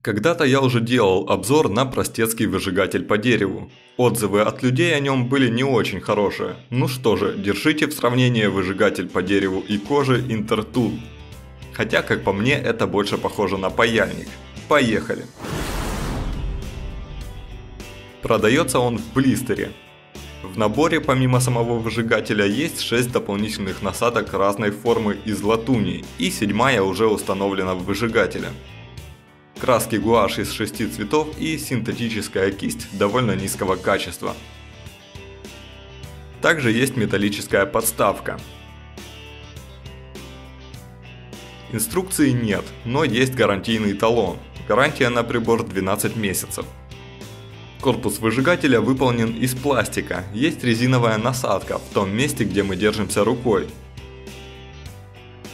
Когда-то я уже делал обзор на простецкий выжигатель по дереву. Отзывы от людей о нем были не очень хорошие. Ну что же, держите в сравнении выжигатель по дереву и коже Intertool. Хотя, как по мне, это больше похоже на паяльник. Поехали! Продается он в блистере. В наборе помимо самого выжигателя есть 6 дополнительных насадок разной формы из латуни, и 7-я уже установлена в выжигателе. Краски гуашь из 6 цветов и синтетическая кисть довольно низкого качества. Также есть металлическая подставка. Инструкции нет, но есть гарантийный талон. Гарантия на прибор 12 месяцев. Корпус выжигателя выполнен из пластика, есть резиновая насадка в том месте, где мы держимся рукой.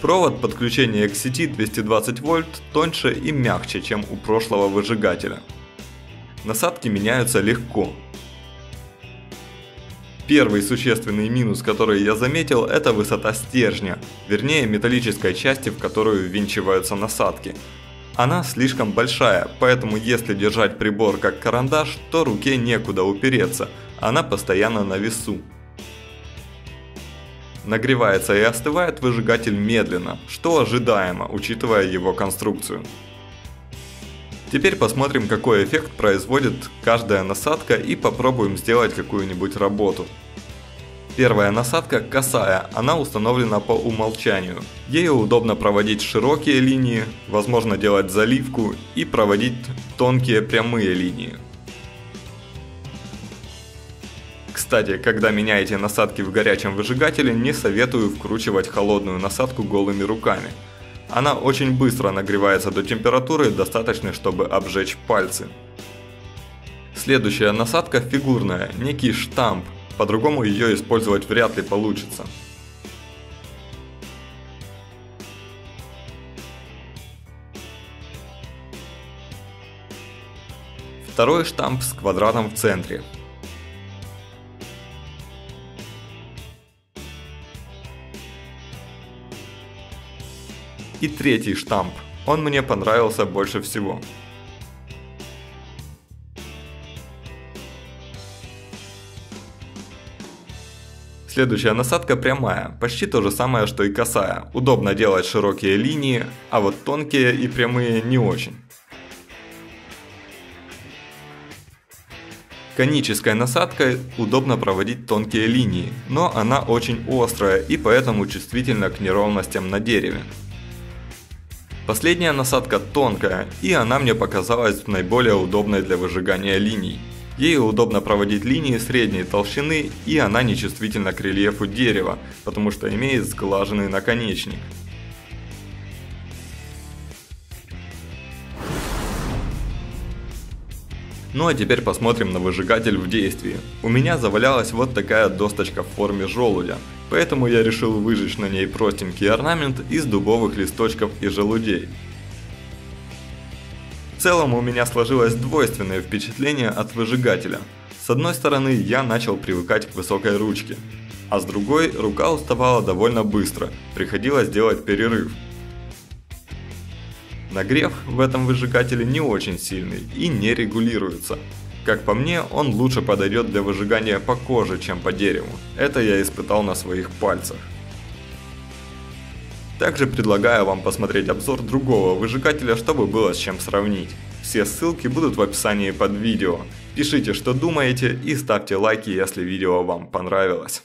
Провод подключения к сети 220 вольт тоньше и мягче, чем у прошлого выжигателя. Насадки меняются легко. Первый существенный минус, который я заметил, это высота стержня, вернее металлической части, в которую ввинчиваются насадки. Она слишком большая, поэтому если держать прибор как карандаш, то руке некуда упереться, она постоянно на весу. Нагревается и остывает выжигатель медленно, что ожидаемо, учитывая его конструкцию. Теперь посмотрим, какой эффект производит каждая насадка, и попробуем сделать какую-нибудь работу. Первая насадка косая, она установлена по умолчанию. Ею удобно проводить широкие линии, возможно делать заливку и проводить тонкие прямые линии. Кстати, когда меняете насадки в горячем выжигателе, не советую вкручивать холодную насадку голыми руками. Она очень быстро нагревается до температуры, достаточной, чтобы обжечь пальцы. Следующая насадка фигурная, некий штамп, по-другому ее использовать вряд ли получится. Второй штамп с квадратом в центре. И третий штамп, он мне понравился больше всего. Следующая насадка прямая, почти то же самое, что и косая. Удобно делать широкие линии, а вот тонкие и прямые не очень. Конической насадкой удобно проводить тонкие линии, но она очень острая и поэтому чувствительна к неровностям на дереве. Последняя насадка тонкая, и она мне показалась наиболее удобной для выжигания линий. Ею удобно проводить линии средней толщины, и она не чувствительна к рельефу дерева, потому что имеет сглаженный наконечник. Ну а теперь посмотрим на выжигатель в действии. У меня завалялась вот такая досточка в форме желудя, поэтому я решил выжечь на ней простенький орнамент из дубовых листочков и желудей. В целом у меня сложилось двойственное впечатление от выжигателя. С одной стороны, я начал привыкать к высокой ручке, а с другой, рука уставала довольно быстро, приходилось делать перерыв. Нагрев в этом выжигателе не очень сильный и не регулируется. Как по мне, он лучше подойдет для выжигания по коже, чем по дереву. Это я испытал на своих пальцах. Также предлагаю вам посмотреть обзор другого выжигателя, чтобы было с чем сравнить. Все ссылки будут в описании под видео. Пишите, что думаете, и ставьте лайки, если видео вам понравилось.